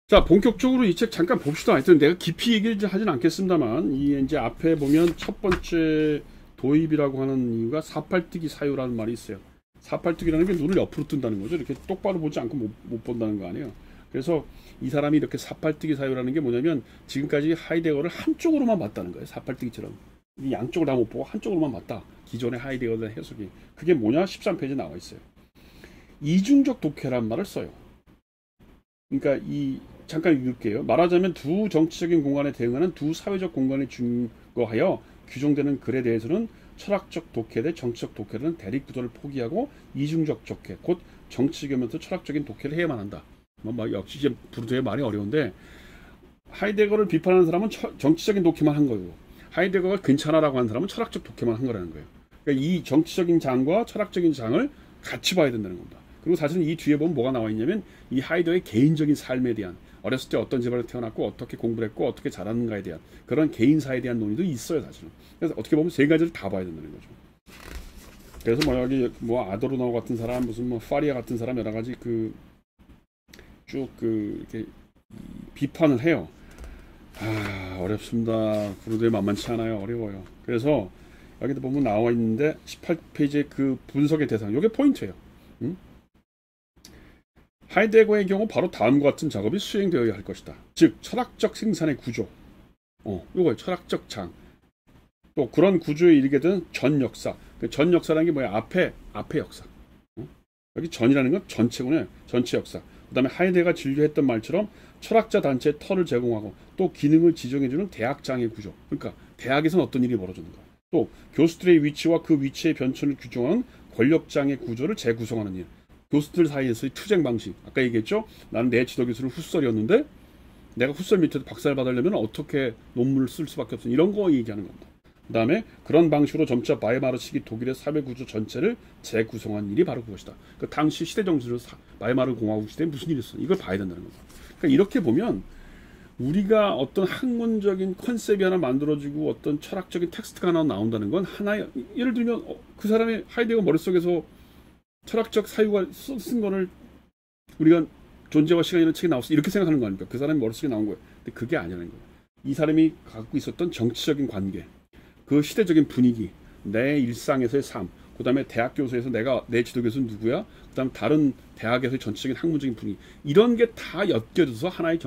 자, 본격적으로 이 책 잠깐 봅시다. 하여튼 내가 깊이 얘기를 하진 않겠습니다만, 이 이제 앞에 보면 첫 번째 도입이라고 하는 이유가 사팔뜨기 사유라는 말이 있어요. 사팔뜨기라는 게 눈을 옆으로 뜬다는 거죠. 이렇게 똑바로 보지 않고 못 본다는 거 아니에요. 그래서 이 사람이 이렇게 사팔뜨기 사유라는 게 뭐냐면 지금까지 하이데거를 한쪽으로만 봤다는 거예요. 사팔뜨기처럼. 양쪽을 다 못 보고 한쪽으로만 봤다. 기존의 하이데거의 해석이. 그게 뭐냐? 13페이지에 나와 있어요. 이중적 독해란 말을 써요. 그러니까 잠깐 읽을게요. 말하자면 두 정치적인 공간에 대응하는 두 사회적 공간에 준거하여 규정되는 글에 대해서는 철학적 독해 대 정치적 독해는 대립 구도를 포기하고 이중적 독해, 곧 정치적이면서 철학적인 독해를 해야만 한다. 역시 이제 부르드의 말이 어려운데 하이데거를 비판하는 사람은 정치적인 독해만 한 거고 하이데거가 괜찮아라고 하는 사람은 철학적 독해만 한 거라는 거예요. 그러니까 이 정치적인 장과 철학적인 장을 같이 봐야 된다는 겁니다. 그리고 사실은 이 뒤에 보면 뭐가 나와 있냐면 이 하이데거의 개인적인 삶에 대한 어렸을 때 어떤 집안에 태어났고 어떻게 공부를 했고 어떻게 자랐는가에 대한 그런 개인사에 대한 논의도 있어요 사실은. 그래서 어떻게 보면 세 가지를 다 봐야 된다는 거죠. 그래서 뭐 여기 뭐 아도르노 같은 사람 무슨 뭐 파리아 같은 사람 여러 가지 쭉 이렇게 비판을 해요. 어렵습니다. 부르드에 만만치 않아요. 어려워요. 그래서 여기도 보면 나와 있는데 18페이지의 그 분석의 대상 이게 포인트예요. 하이데거의 경우 바로 다음과 같은 작업이 수행되어야 할 것이다. 즉 철학적 생산의 구조, 이거예요. 철학적 장. 또 그런 구조에 이르게 된 전 역사. 전 역사라는 게 뭐야? 앞에 역사. 여기 전이라는 건 전체군요. 전체 역사. 그다음에 하이데거가 진료했던 말처럼 철학자 단체에 터를 제공하고 또 기능을 지정해주는 대학장의 구조. 그러니까 대학에서는 어떤 일이 벌어지는가. 또 교수들의 위치와 그 위치의 변천을 규정하는 권력장의 구조를 재구성하는 일. 교수들 사이에서의 투쟁 방식. 아까 얘기했죠. 나는 내 지도 교수는 훗설이었는데 내가 훗설 밑에서 박사를 받으려면 어떻게 논문을 쓸 수밖에 없어. 이런 거 얘기하는 겁니다. 그 다음에 그런 방식으로 점차 바이마르 시기 독일의 사회구조 전체를 재구성한 일이 바로 그것이다. 그 당시 시대 정신으로 바이마르 공화국 시대에 무슨 일이 있어. 이걸 봐야 된다는 겁니다. 그러니까 이렇게 보면 우리가 어떤 학문적인 컨셉이 하나 만들어지고 어떤 철학적인 텍스트가 하나 나온다는 건 하나의 예를 들면 그 사람의 하이데거 머릿속에서 철학적 사유가 쓴 거를 우리가 존재와 시간이라는 책에 나왔어 이렇게 생각하는 거 아닙니까? 그 사람의 머릿속에 나온 거예요. 근데 그게 아니라는 거예요. 이 사람이 갖고 있었던 정치적인 관계, 그 시대적인 분위기, 내 일상에서의 삶, 그 다음에 대학 교수에서 내 지도 교수는 누구야? 그 다음 다른 대학에서의 전체적인 학문적인 분위기 이런 게 다 엮여져서 하나의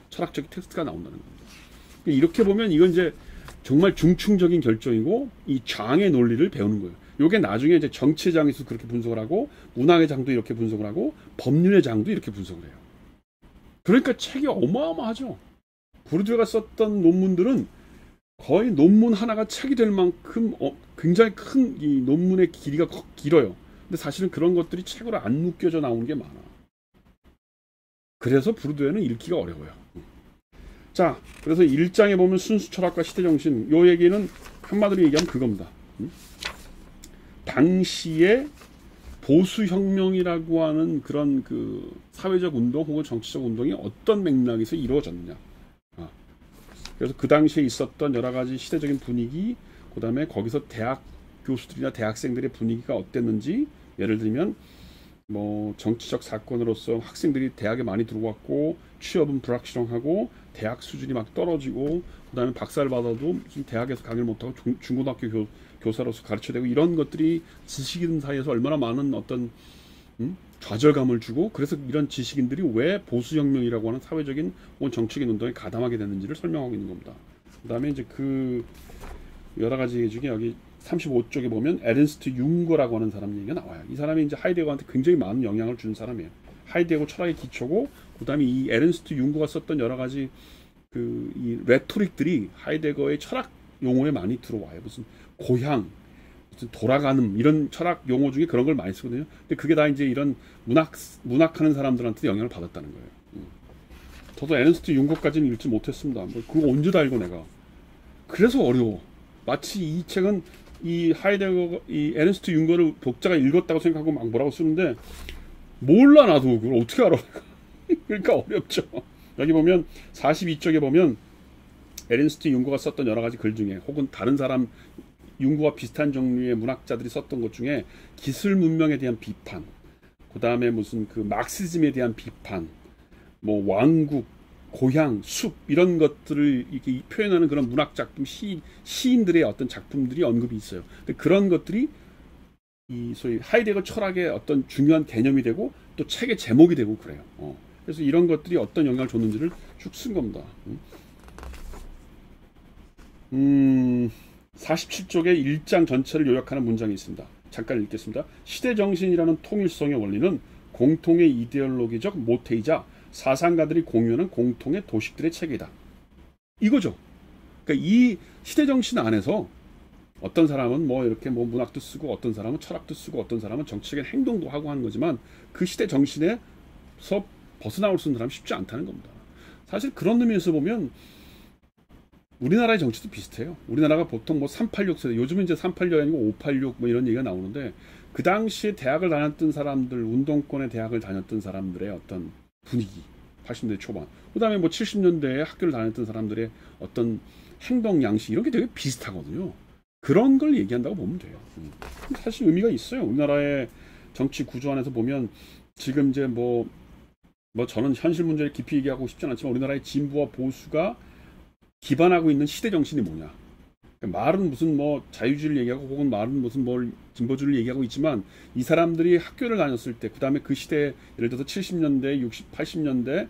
철학적인 텍스트가 나온다는 겁니다. 이렇게 보면 이건 이제 정말 중층적인 결정이고 이 장의 논리를 배우는 거예요. 요게 나중에 이제 정치의 장에서 그렇게 분석을 하고 문학의 장도 이렇게 분석을 하고 법률의 장도 이렇게 분석을 해요. 그러니까 책이 어마어마하죠. 부르드가 썼던 논문들은 거의 논문 하나가 책이 될 만큼 굉장히 큰 이 논문의 길이가 길어요. 근데 사실은 그런 것들이 책으로 안 묶여져 나오는 게 많아. 그래서 부르드에는 읽기가 어려워요. 자, 그래서 1장에 보면 순수 철학과 시대 정신 요 얘기는 한마디로 얘기하면 그겁니다. 당시에 보수혁명이라고 하는 그런 그 사회적 운동 혹은 정치적 운동이 어떤 맥락에서 이루어졌느냐. 그래서 그 당시에 있었던 여러 가지 시대적인 분위기, 그 다음에 거기서 대학 교수들이나 대학생들의 분위기가 어땠는지, 예를 들면 뭐 정치적 사건으로서 학생들이 대학에 많이 들어왔고 취업은 불확실하고 대학 수준이 막 떨어지고 그 다음에 박사를 받아도 무슨 대학에서 강의를 못하고 중고등학교 교사로서 가르쳐야 되고 이런 것들이 지식인 사이에서 얼마나 많은 어떤 좌절감을 주고 그래서 이런 지식인들이 왜 보수혁명이라고 하는 사회적인 혹은 정치적인 운동에 가담하게 됐는지를 설명하고 있는 겁니다. 그 다음에 이제 그 여러 가지 중에 여기 35쪽에 보면 에른스트 융거라고 하는 사람 얘기가 나와요. 이 사람이 이제 하이데거한테 굉장히 많은 영향을 준 사람이에요. 하이데거 철학의 기초고 그 다음에 이 에른스트 융거가 썼던 여러 가지 이 레토릭들이 하이데거의 철학 용어에 많이 들어와요. 무슨 고향, 무슨 돌아가는 이런 철학 용어 중에 그런 걸 많이 쓰거든요. 근데 그게 다 이제 이런 문학하는 사람들한테 영향을 받았다는 거예요. 저도 에른스트 융거까지는 읽지 못했습니다. 뭐 그거 언제 다 읽어 내가. 그래서 어려워. 마치 이 책은 이 하이데거, 이 에른스트 융거를 독자가 읽었다고 생각하고 막 뭐라고 쓰는데 몰라 나도 그걸 어떻게 알아. 그러니까 어렵죠. 여기 보면 42쪽에 보면 에른스트 융거가 썼던 여러 가지 글 중에 혹은 다른 사람 융거와 비슷한 종류의 문학자들이 썼던 것 중에 기술 문명에 대한 비판, 그 다음에 무슨 그 막시즘에 대한 비판, 뭐 왕국, 고향, 숲 이런 것들을 이렇게 표현하는 그런 문학 작품, 시인들의 어떤 작품들이 언급이 있어요. 근데 그런 것들이 이 소위 하이데거 철학의 어떤 중요한 개념이 되고 또 책의 제목이 되고 그래요. 그래서 이런 것들이 어떤 영향을 줬는지를 쭉 쓴 겁니다. 47쪽에 1장 전체를 요약하는 문장이 있습니다. 잠깐 읽겠습니다. 시대정신이라는 통일성의 원리는 공통의 이데올로기적 모태이자 사상가들이 공유하는 공통의 도식들의 체계이다. 이거죠. 그러니까 이 시대정신 안에서 어떤 사람은 뭐 이렇게 뭐 문학도 쓰고 어떤 사람은 철학도 쓰고 어떤 사람은 정치적인 행동도 하고 하는 거지만 그 시대 정신에서 벗어나올 수 있는 사람이 쉽지 않다는 겁니다. 사실 그런 의미에서 보면 우리나라의 정치도 비슷해요. 우리나라가 보통 뭐 386 세대, 요즘은 이제 386이 아니고 586 뭐 이런 얘기가 나오는데 그 당시에 대학을 다녔던 사람들, 운동권의 대학을 다녔던 사람들의 어떤 분위기, 80년대 초반, 그 다음에 뭐 70년대에 학교를 다녔던 사람들의 어떤 행동 양식 이런 게 되게 비슷하거든요. 그런 걸 얘기한다고 보면 돼요. 사실 의미가 있어요. 우리나라의 정치 구조 안에서 보면 지금 이제 뭐 저는 현실 문제를 깊이 얘기하고 싶진 않지만 우리나라의 진보와 보수가 기반하고 있는 시대 정신이 뭐냐. 말은 무슨 뭐 자유주의를 얘기하고 혹은 말은 무슨 뭘 진보주의를 얘기하고 있지만 이 사람들이 학교를 다녔을 때 그 다음에 그 시대 예를 들어서 70년대, 60, 80년대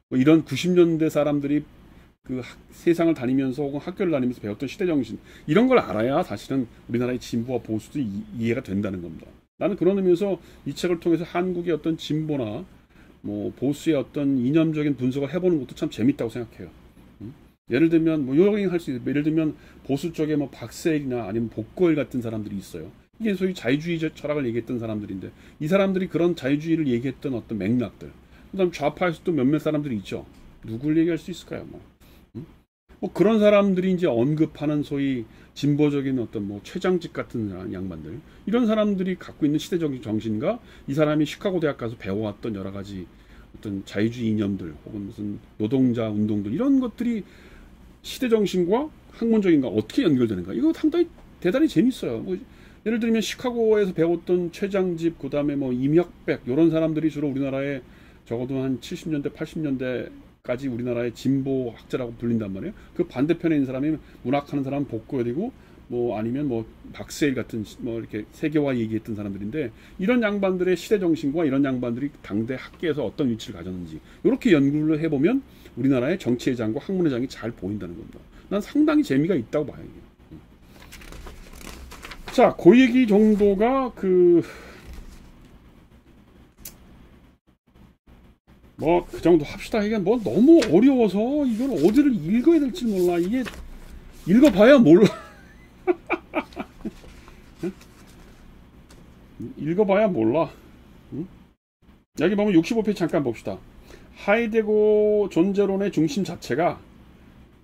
뭐 이런 90년대 사람들이 그 세상을 다니면서 혹은 학교를 다니면서 배웠던 시대정신 이런 걸 알아야 사실은 우리나라의 진보와 보수도 이해가 된다는 겁니다. 나는 그런 의미에서 이 책을 통해서 한국의 어떤 진보나 뭐 보수의 어떤 이념적인 분석을 해보는 것도 참 재밌다고 생각해요. 예를 들면 뭐 여러 할 수 있어요. 예를 들면 보수 쪽에 뭐 박세일이나 아니면 복고일 같은 사람들이 있어요. 이게 소위 자유주의 철학을 얘기했던 사람들인데 이 사람들이 그런 자유주의를 얘기했던 어떤 맥락들, 그다음 좌파에서도 몇몇 사람들이 있죠. 누굴 얘기할 수 있을까요? 뭐 그런 사람들이 이제 언급하는 소위 진보적인 어떤 뭐 최장직 같은 양반들 이런 사람들이 갖고 있는 시대적인 정신과 이 사람이 시카고 대학 가서 배워왔던 여러 가지 어떤 자유주의 이념들 혹은 무슨 노동자 운동들 이런 것들이 시대 정신과 학문적인가 어떻게 연결되는가 이거 상당히 대단히 재밌어요. 뭐 예를 들면 시카고에서 배웠던 최장집 그다음에 뭐 임혁백 이런 사람들이 주로 우리나라에 적어도 한 70년대 80년대까지 우리나라의 진보 학자라고 불린단 말이에요. 그 반대편에 있는 사람이 문학하는 사람은 복고열이고 뭐 아니면 뭐 박세일 같은 뭐 이렇게 세계화 얘기했던 사람들인데 이런 양반들의 시대 정신과 이런 양반들이 당대 학계에서 어떤 위치를 가졌는지 이렇게 연구를 해보면 우리나라의 정치회장과 학문회장이 잘 보인다는 겁니다. 난 상당히 재미가 있다고 봐요. 자, 그 얘기 정도가 뭐 그 정도 합시다. 이게 뭐 너무 어려워서 이걸 어디를 읽어야 될지 몰라. 이게 읽어봐야 몰라. 읽어봐야 몰라. 여기 보면 65페이지 잠깐 봅시다. 하이데거 존재론의 중심 자체가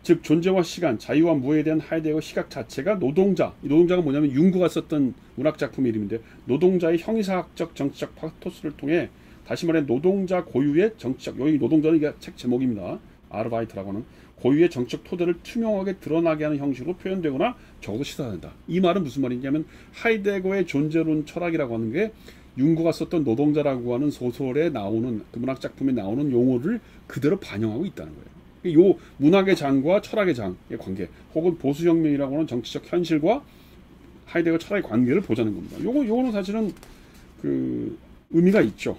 즉 존재와 시간, 자유와 무에 대한 하이데거 시각 자체가 노동자, 이 노동자가 뭐냐면 융구가 썼던 문학작품 이름인데 노동자의 형이사학적 정치적 파토스를 통해 다시 말해 노동자 고유의 정치적, 여기 노동자는 이게 책 제목입니다. 아르바이트라고 하는 고유의 정치적 토대를 투명하게 드러나게 하는 형식으로 표현되거나 적어도 시사된다. 이 말은 무슨 말이냐면 하이데거의 존재론 철학이라고 하는 게 융구가 썼던 노동자라고 하는 소설에 나오는 그 문학작품에 나오는 용어를 그대로 반영하고 있다는 거예요. 요 문학의 장과 철학의 장의 관계 혹은 보수혁명이라고 하는 정치적 현실과 하이데거 철학의 관계를 보자는 겁니다. 요거는 사실은 그 의미가 있죠.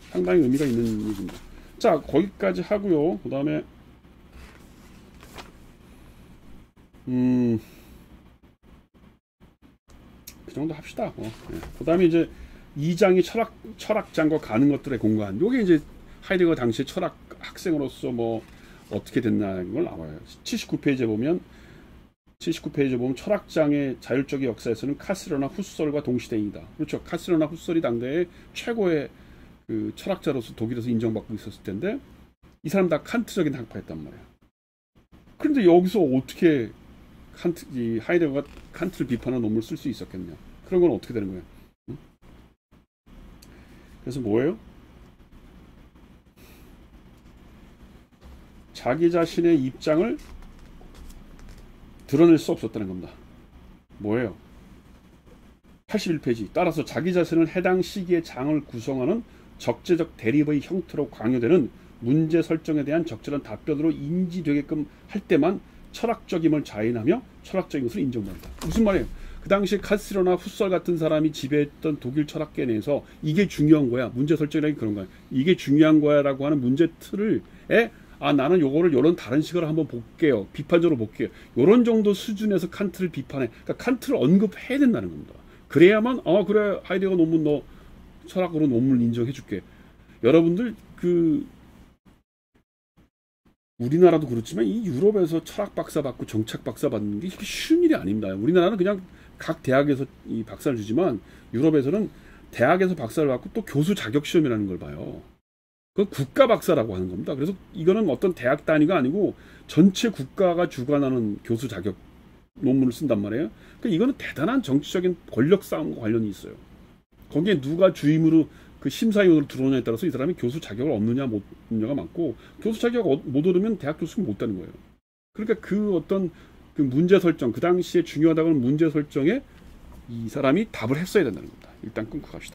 상당히 의미가 있는 얘기입니다. 자, 거기까지 하고요. 그 다음에 그 정도 합시다. 그 다음에 이제 2장이 철학장과 가는 것들의 공간. 요게 이제 하이데거 당시의 철학 학생으로서 뭐 어떻게 됐나는 걸 나와요. 79페이지에 보면 철학장의 자율적인 역사에서는 카스르나 후스설과 동시대이다. 그렇죠. 카스르나 후스설이 당대의 최고의 그 철학자로서 독일에서 인정받고 있었을 텐데 이 사람 다 칸트적인 학파였단 말이에요. 그런데 여기서 어떻게 이 하이데거가 칸트를 비판한 논문을 쓸 수 있었겠냐. 그런 건 어떻게 되는 거예요. 그래서 뭐예요? 자기 자신의 입장을 드러낼 수 없었다는 겁니다. 뭐예요? 81페이지. 따라서 자기 자신을 해당 시기의 장을 구성하는 적재적 대립의 형태로 강요되는 문제 설정에 대한 적절한 답변으로 인지되게끔 할 때만 철학적임을 자인하며 철학적인 것을 인정된다. 무슨 말이에요? 그 당시 카스트로나 후설 같은 사람이 지배했던 독일 철학계 내에서 이게 중요한 거야. 문제 설정이라는 게 그런 거야. 이게 중요한 거야 라고 하는 문제 틀을 나는 요거를 요런 다른 식으로 한번 볼게요. 비판적으로 볼게요. 요런 정도 수준에서 칸트를 비판해. 그러니까 칸트를 언급해야 된다는 겁니다. 그래야만 그래 하이데거 논문 너 철학으로 논문 인정해 줄게. 여러분들 우리나라도 그렇지만 이 유럽에서 철학 박사 받고 정책 박사 받는 게 쉬운 일이 아닙니다. 우리나라는 그냥 각 대학에서 이 박사를 주지만 유럽에서는 대학에서 박사를 받고 또 교수 자격 시험이라는 걸 봐요. 그 국가 박사라고 하는 겁니다. 그래서 이거는 어떤 대학 단위가 아니고 전체 국가가 주관하는 교수 자격 논문을 쓴단 말이에요. 그러니까 이거는 대단한 정치적인 권력 싸움과 관련이 있어요. 거기에 누가 주임으로 그 심사위원으로 들어오냐에 따라서 이 사람이 교수 자격을 얻느냐 못 얻느냐가 많고, 교수 자격 못 얻으면 대학 교수가 못 되는 거예요. 그러니까 그 어떤 그 문제 설정, 그 당시에 중요하다고 하는 문제 설정에 이 사람이 답을 했어야 된다는 겁니다. 일단 끊고 갑시다.